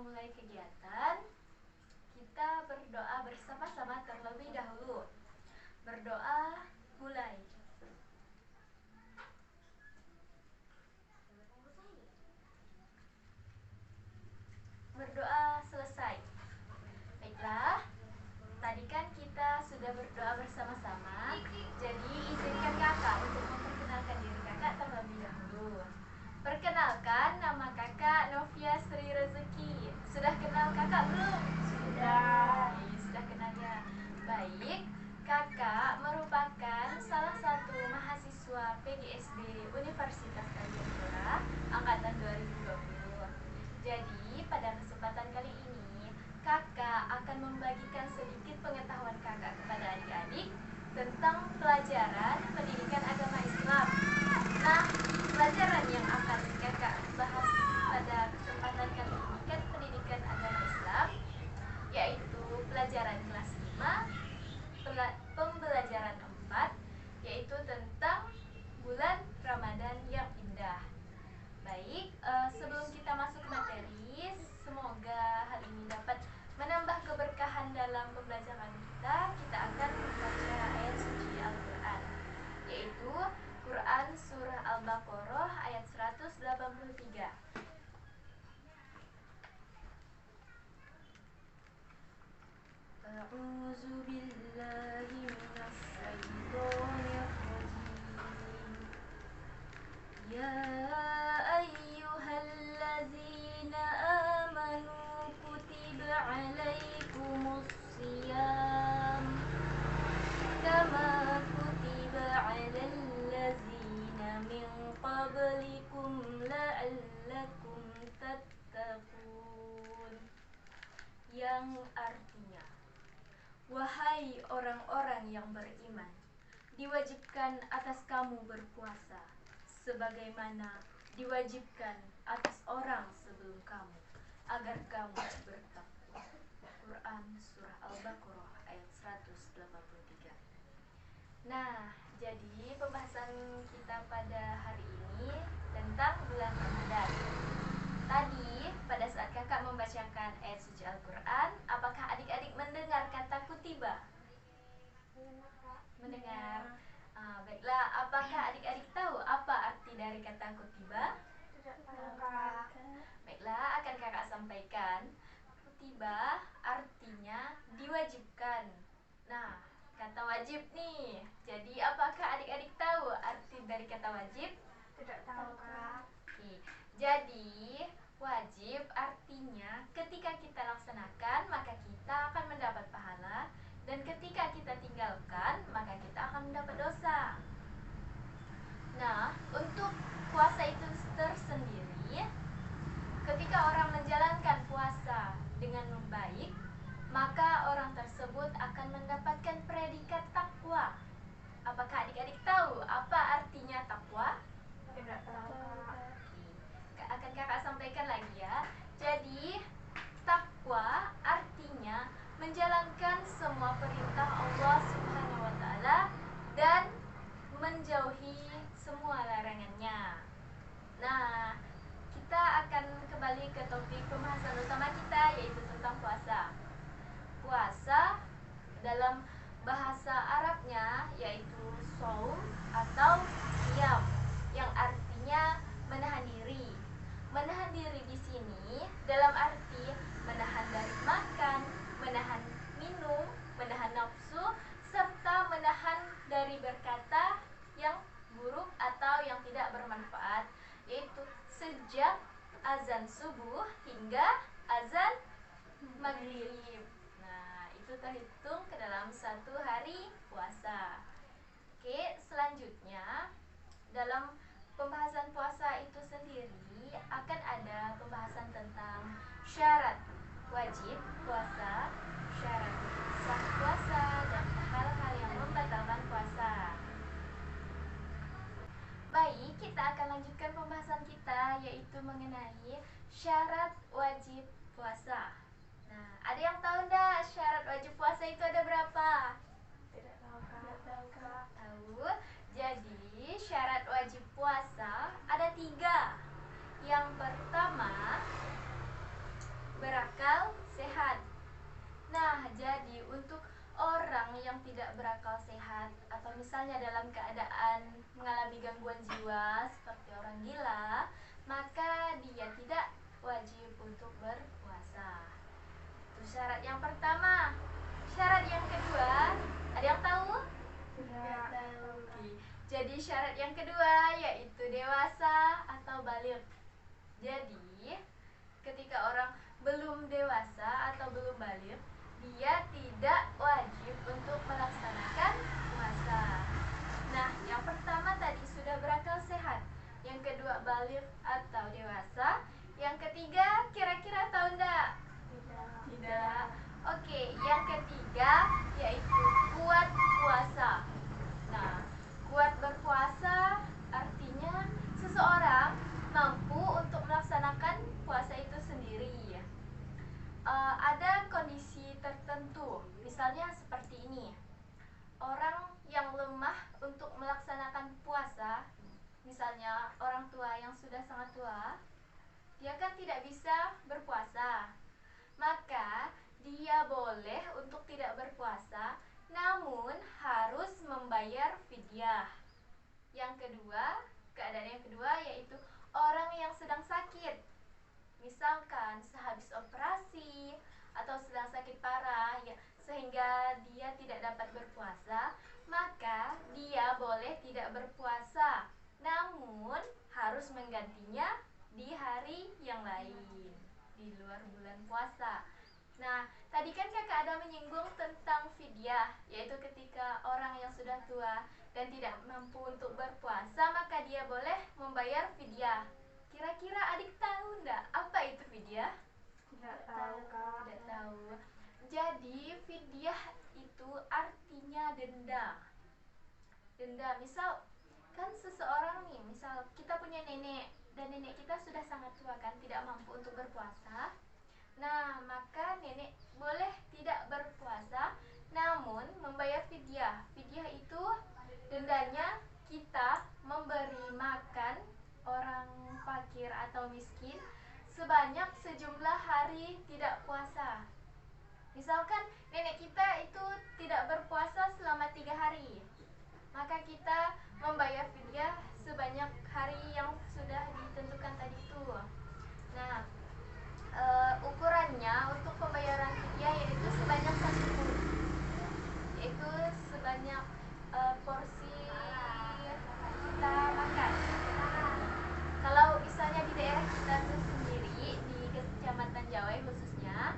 memulai kegiatan, kita berdoa bersama-sama terlebih dahulu. Berdoa, mulai. Berdoa selesai. Baiklah, tadi kan kita sudah berdoa bersama-sama. Jadi izinkan kakak untuk memperkenalkan diri kakak terlebih dahulu. Perkenalkan, nama kakak Novia Sri Rezeki. Sudah kenal kakak belum? Sudah. Sudah kenal ya. Baik, kakak merupakan salah satu mahasiswa PGSD Universitas Tanjung angkatan 2020. Jadi pada kesempatan kali ini kakak akan membagikan sedikit pengetahuan kakak kepada adik-adik tentang pelajaran pendidikan agama Islam. Nah, pelajaran yang akan kakak bahas pada kesempatan kali ini kan pendidikan agama Islam, yaitu pelajaran kelas 5, pembelajaran 4, yaitu tentang bulan Ramadan yang indah. Baik, sebelum kita masuk ke materi, semoga hal ini dapat menambah keberkahan dalam pembelajaran kita. Kita akan membaca ayat suci Al-Quran, yaitu Quran Surah Al-Baqarah ayat 183. A'udzu billahi minasy syaithanir rajim. Ya ayyuhalladzina amanu kutiba alaikumus shiyam kama kutiba alal ladzina min qablikum la'allakum tattaqun, yang artinya, wahai orang-orang yang beriman, diwajibkan atas kamu berpuasa sebagaimana diwajibkan atas orang sebelum kamu, agar kamu bertakwa. Quran Surah Al-Baqarah ayat 183. Nah, jadi pembahasan kita pada hari ini tentang bulan Ramadan. Tadi pada saat kakak membacakan ayat suci Al-Quran, apakah adik-adik mendengar kata kutiba? Mendengar. Baiklah, apakah adik-adik tahu apa arti dari kata kutiba? Tidak tahu, Kak. Baiklah, akan kakak sampaikan. Kutiba artinya diwajibkan. Nah, kata wajib nih. Jadi apakah adik-adik tahu arti dari kata wajib? Tidak tahu, Kak. Oke. Jadi wajib artinya ketika kita laksanakan maka kita akan mendapat pahala, dan ketika kita tinggalkan maka kita akan mendapat dosa. Nah, untuk puasa itu tersendiri, ketika orang menjalankan puasa dengan baik, maka orang tersebut akan mendapatkan predikat takwa. Apakah adik-adik tahu apa artinya takwa? Tidak tahu, Kak. Akan kakak sampaikan lagi ya. Jadi takwa artinya menjalankan semua perintah Allah Subhanahu wa taala dan menjauhi semua larangannya. Nah, kita akan kembali ke topik pembahasan utama kita, yaitu tentang puasa. Puasa dalam bahasa Arabnya yaitu shaum atau siyam, yang artinya menahan diri. Menahan diri di sini dalam arti menahan dari makan, menahan minum, menahan nafsu, serta menahan dari berkata yang buruk atau yang tidak bermanfaat, yaitu sejak azan subuh hingga azan maghrib. Nah, itu terhitung ke dalam satu hari puasa. Oke, selanjutnya dalam pembahasan puasa itu sendiri akan ada pembahasan tentang syarat wajib puasa, syarat sah puasa, dan hal-hal yang membatalkan puasa. Baik, kita akan lanjutkan pembahasan kita, yaitu mengenai syarat wajib puasa. Nah, ada yang tahu enggak syarat wajib puasa itu ada berapa? Tidak tahu, Kak. Tahu? Jadi syarat wajib puasa ada 3. Yang pertama, berakal sehat. Nah, jadi untuk orang yang tidak berakal sehat atau misalnya dalam keadaan mengalami gangguan jiwa seperti orang gila, maka dia tidak wajib untuk berpuasa. Itu syarat yang pertama. Syarat yang kedua, ada yang tahu? Tidak Tahu. Oke. Jadi syarat yang kedua yaitu dewasa atau baligh. Jadi ketika orang belum dewasa atau belum baligh, dia tidak wajib untuk melaksanakan puasa. Nah, yang pertama tadi sudah berakal sehat, yang kedua baligh atau dewasa, yang ketiga kira-kira tahu enggak? Tidak. Oke, yang ketiga yaitu kuat puasa. Nah, kuat berpuasa artinya seseorang mampu untuk melaksanakan puasa itu sendiri. Ada kondisi tertentu, misalnya seperti ini. Orang yang lemah untuk melaksanakan puasa, misalnya orang tua yang sudah sangat tua, dia kan tidak bisa berpuasa. Maka dia boleh untuk tidak berpuasa, namun harus membayar fidyah. Yang kedua, keadaan yang kedua yaitu orang yang sedang sakit. Misalkan sehabis operasi atau sedang sakit parah ya, sehingga dia tidak dapat berpuasa, maka dia boleh tidak berpuasa, namun harus menggantinya di hari yang lain, di luar bulan puasa. Nah, tadi kan kakak ada menyinggung tentang fidyah, yaitu ketika orang yang sudah tua dan tidak mampu untuk berpuasa, maka dia boleh membayar fidyah. Kira-kira adik tahu enggak apa itu fidyah? Tidak tahu, Kak. Tidak tahu. Jadi fidyah itu artinya denda. Denda, misal kan seseorang nih, misal kita punya nenek dan nenek kita sudah sangat tua kan, tidak mampu untuk berpuasa. Nah, maka nenek boleh tidak berpuasa namun membayar fidyah. Fidyah itu dendanya kita memberi makan orang fakir atau miskin sebanyak sejumlah hari tidak puasa. Misalkan nenek kita itu tidak berpuasa selama 3 hari, maka kita membayar fidyah sebanyak hari yang sudah ditentukan tadi itu. Nah, ukurannya untuk pembayaran fidyah yaitu sebanyak 1 pun, yaitu sebanyak porsi kita makan. Kalau misalnya di daerah kita sendiri di Kecamatan Jawai khususnya,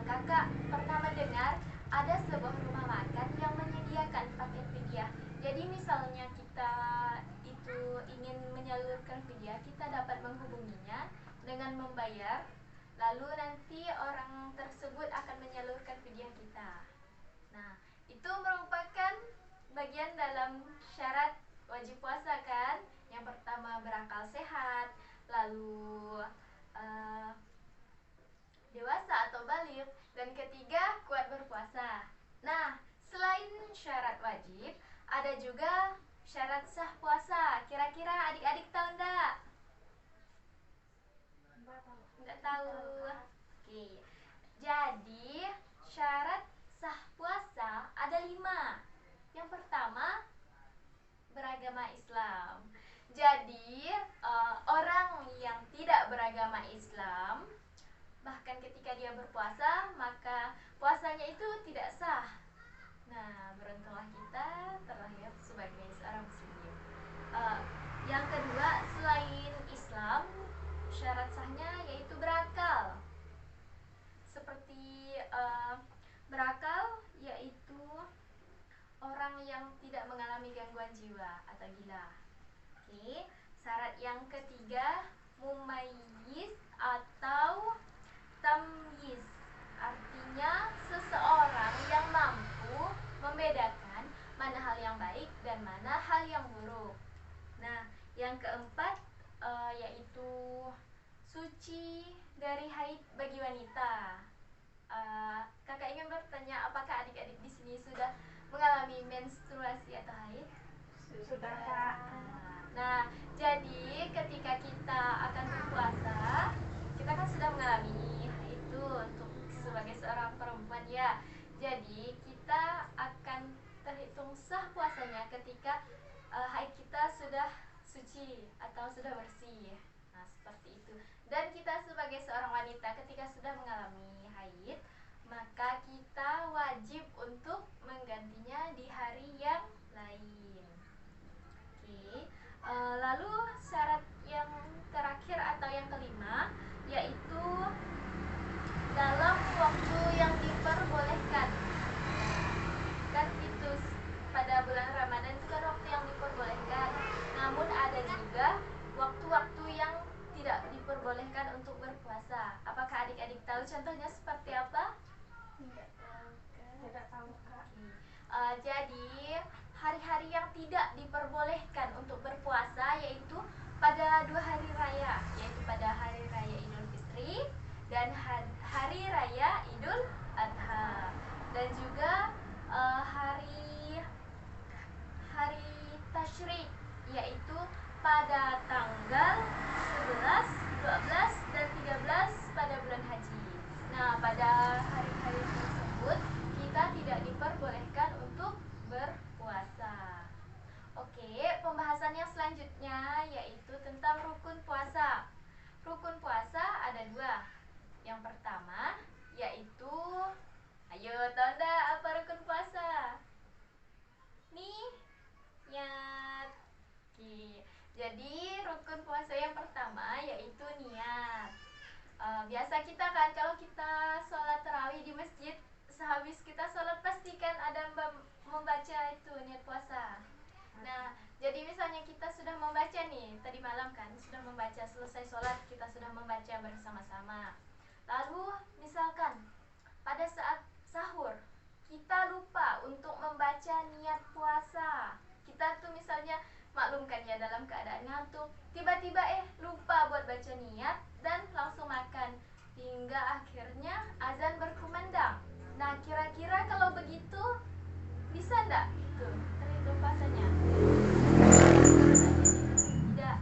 kakak pernah mendengar ada sebuah rumah makan yang menyediakan paket fidyah. Jadi misalnya kita itu ingin menyalurkan fidyah, kita dapat menghubunginya dengan membayar, lalu nanti orang tersebut akan menyalurkan fidyah kita. Nah, itu merupakan bagian dalam syarat wajib puasa kan? Yang pertama berakal sehat, lalu dewasa atau baligh, dan ketiga kuat berpuasa. Nah, selain syarat wajib, ada juga syarat sah puasa. Kira-kira adik-adik tahu enggak? Enggak tahu. Oke. Jadi, syarat sah puasa ada 5. Yang pertama, beragama Islam. Jadi, orang yang tidak beragama Islam, bahkan ketika dia berpuasa, maka puasanya itu tidak sah. Nah, beruntunglah kita terlahir sebagai seorang muslim. Yang kedua, selain Islam, syarat sahnya yaitu berakal. Seperti berakal yaitu orang yang tidak mengalami gangguan jiwa atau gila. Oke, syarat yang ketiga, mumayyiz atau tamyiz. Artinya seseorang yang mampu membedakan mana hal yang baik dan mana hal yang buruk. Nah, yang keempat yaitu suci dari haid bagi wanita. Kakak ingin bertanya, apakah adik-adik di sini sudah mengalami menstruasi atau haid? Sudah, Kak. Nah, jadi ketika kita akan berpuasa, kita kan sudah mengalami haid itu. sudah bersih. Nah, seperti itu. Dan kita sebagai seorang wanita ketika sudah mengalami haid, maka kita wajib untuk menggantinya di hari yang lain. Oke. Lalu syarat yang terakhir atau yang kelima yaitu dalam waktu yang diperbolehkan. Kan itu pada bulan Ramadan itu kan waktu yang diperbolehkan. Namun ada juga waktu-waktu yang tidak diperbolehkan untuk berpuasa. Apakah adik-adik tahu contohnya seperti apa? Tidak tahu, Kak. Tidak tahu, Kak. Jadi hari-hari yang tidak diperbolehkan untuk berpuasa yaitu pada 2 hari raya, yaitu pada hari raya Idul Fitri dan hari raya Idul Adha, dan juga hari tasyrik, yaitu pada tanggal 11, 12, dan 13 pada bulan haji. Nah, pada hari-hari tersebut kita tidak diperbolehkan untuk berpuasa. Oke, pembahasan yang selanjutnya yaitu tentang rukun puasa. Rukun puasa ada 2. Yang pertama yaitu, ayo tahu enggak apa rukun puasa? Niat. Jadi rukun puasa yang pertama yaitu niat. Biasa kita kan kalau kita sholat tarawih di masjid, sehabis kita sholat pastikan ada membaca itu niat puasa. Nah, jadi misalnya kita sudah membaca nih, tadi malam kan sudah membaca, selesai sholat kita sudah membaca bersama-sama. Lalu misalkan pada saat sahur kita lupa untuk membaca niat puasa. Kita tuh misalnya maklumkan ya dalam keadaan ngantuk, tiba-tiba lupa buat baca niat dan langsung makan hingga akhirnya azan berkumandang. Nah, kira-kira kalau begitu bisa enggak itu terhitung puasanya? Tidak.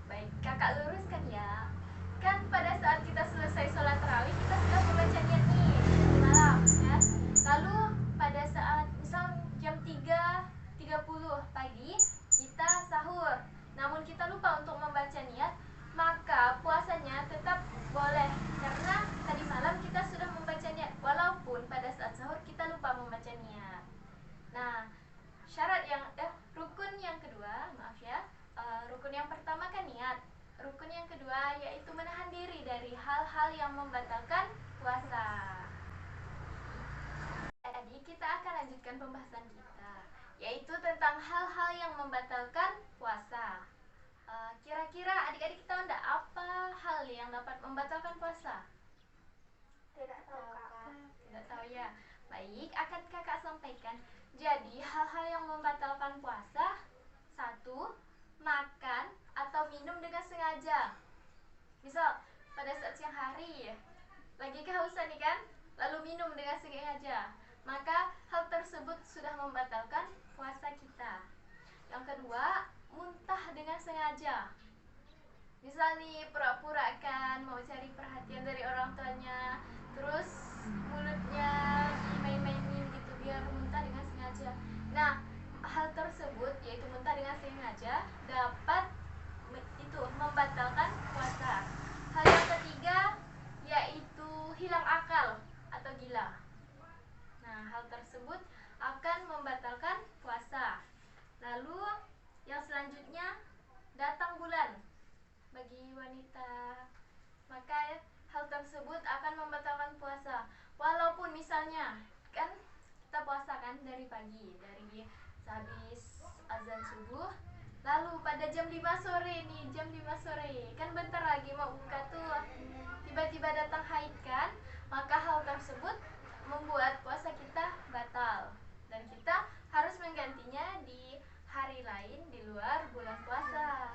Baik, kakak luruskan ya. Kan pada saat kita selesai sholat tarawih kita sudah membaca niat nih di malam kan. Lalu pada saat misal jam 3.30 pagi kita sahur, namun kita lupa untuk membaca niat, maka puasanya tetap boleh karena tadi malam kita sudah membaca niat walaupun pada saat sahur kita lupa membaca niat. Nah, rukun yang kedua, maaf ya, rukun yang pertama kan niat. Rukun yang kedua yaitu menahan diri dari hal-hal yang membatalkan puasa. Jadi kita akan lanjutkan pembahasan kita, yaitu tentang hal-hal yang membatalkan puasa. Kira-kira adik-adik tahu enggak apa hal yang dapat membatalkan puasa? Tidak tahu, Kak. Tidak tahu ya. Baik, akan kakak sampaikan. Jadi hal-hal yang membatalkan puasa: 1. Makan atau minum dengan sengaja. Misal pada saat siang hari lagi kehausan nih kan, lalu minum dengan sengaja, maka hal tersebut sudah membatalkan puasa kita. Yang kedua, muntah dengan sengaja. Misal nih pura-pura kan mau cari perhatian dari orang tuanya, terus mulutnya dimain-mainin gitu biar muntah dengan sengaja. Nah, hal tersebut yaitu muntah dengan sengaja dapat itu membatalkan puasa. Hal yang ketiga yaitu hilang akal atau gila. Nah, hal tersebut akan membatalkan puasa. Lalu yang selanjutnya, datang bulan bagi wanita, maka hal tersebut akan membatalkan puasa. Walaupun misalnya kan kita puasa kan dari pagi, dari habis azan subuh, lalu pada jam 5 sore nih, jam 5 sore kan bentar lagi mau buka tuh, tiba-tiba datang haid kan, maka hal tersebut membuat puasa kita batal dan kita harus menggantinya di hari lain di luar bulan puasa.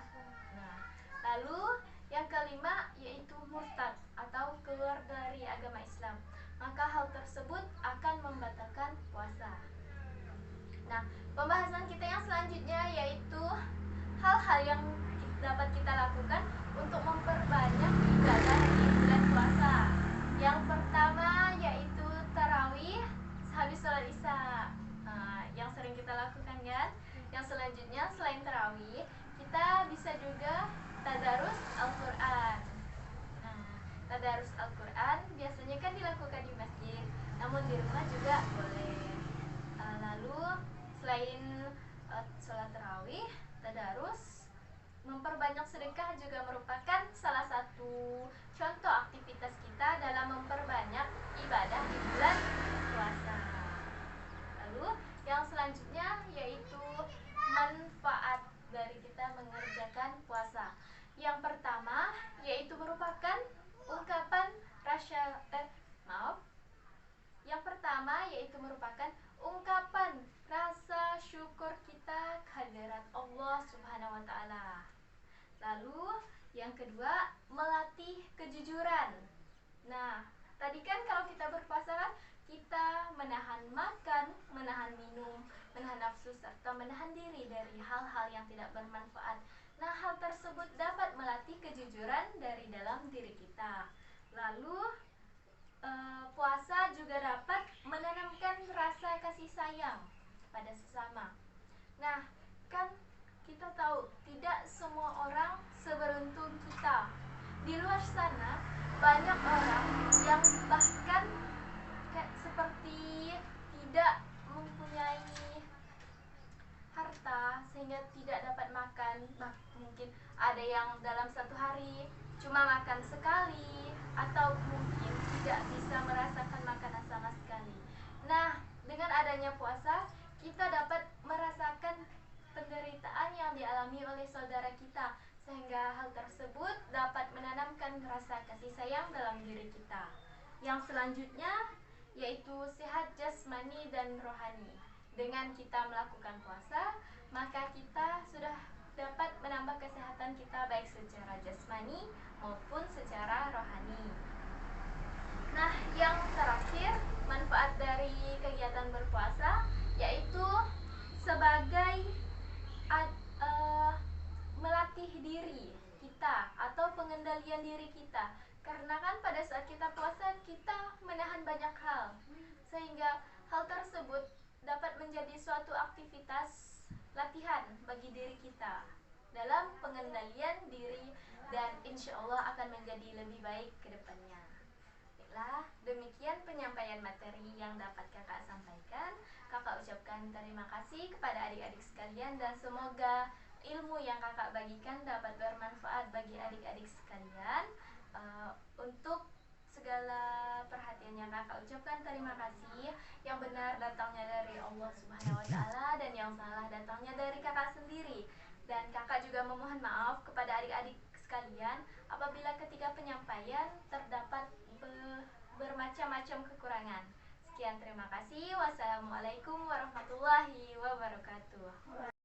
Nah, lalu yang kelima yaitu murtad atau keluar dari agama Islam, maka hal tersebut akan membatalkan puasa. Nah, pembahasan kita yang selanjutnya yaitu hal-hal yang dapat kita lakukan untuk memperbanyak ibadah di bulan puasa. Yang pertama yaitu tarawih sehabis sholat isya, yang sering kita lakukan kan. Yang selanjutnya selain tarawih, kita bisa juga tadarus Al-Quran biasanya kan dilakukan di masjid, namun di rumah juga boleh. Lalu selain sholat tarawih, tadarus, memperbanyak sedekah juga merupakan salah satu contoh aktivitas kita dalam memperbanyak ibadah di bulan puasa. Lalu yang selanjutnya yaitu manfaat dari kita mengerjakan puasa. Yang pertama yaitu merupakan ungkapan Yang pertama yaitu merupakan ungkapan rasa syukur kita kehadirat Allah Subhanahu wa taala. Lalu yang kedua, melatih kejujuran. Nah, tadi kan kalau kita berpuasa kan kita menahan makan, menahan minum, menahan nafsu serta menahan diri dari hal-hal yang tidak bermanfaat. Nah, hal tersebut dapat melatih kejujuran dari dalam diri kita. Lalu puasa juga dapat menanamkan rasa kasih sayang pada sesama. Nah, kan kita tahu tidak semua orang seberuntung kita. Di luar sana banyak orang yang bahkan seperti tidak mempunyai harta sehingga tidak dapat makan. Mungkin ada yang dalam satu hari cuma makan sekali, atau mungkin tidak bisa merasakan makanan sama sekali. Nah, dengan adanya puasa kita dapat merasakan penderitaan yang dialami oleh saudara kita, sehingga hal tersebut dapat menanamkan rasa kasih sayang dalam diri kita. Yang selanjutnya yaitu sehat jasmani dan rohani. Dengan kita melakukan puasa, maka kita sudah dapat menambah kesehatan kita baik secara jasmani maupun secara rohani. Nah, yang terakhir, manfaat dari kegiatan berpuasa yaitu sebagai melatih diri kita atau pengendalian diri kita. Karena kan pada saat kita puasa kita menahan banyak hal, sehingga hal tersebut dapat menjadi suatu aktivitas latihan bagi diri kita dalam pengendalian diri, dan insya Allah akan menjadi lebih baik ke depannya. Baiklah, demikian penyampaian materi yang dapat kakak sampaikan. Kakak ucapkan terima kasih kepada adik-adik sekalian, dan semoga ilmu yang kakak bagikan dapat bermanfaat bagi adik-adik sekalian. Untuk segala perhatiannya kakak ucapkan terima kasih. Yang benar datangnya dari Allah Subhanahu wa taala, dan yang salah datangnya dari kakak sendiri. Dan kakak juga memohon maaf kepada adik-adik sekalian apabila ketika penyampaian terdapat bermacam-macam kekurangan. Sekian, terima kasih. Wassalamualaikum warahmatullahi wabarakatuh.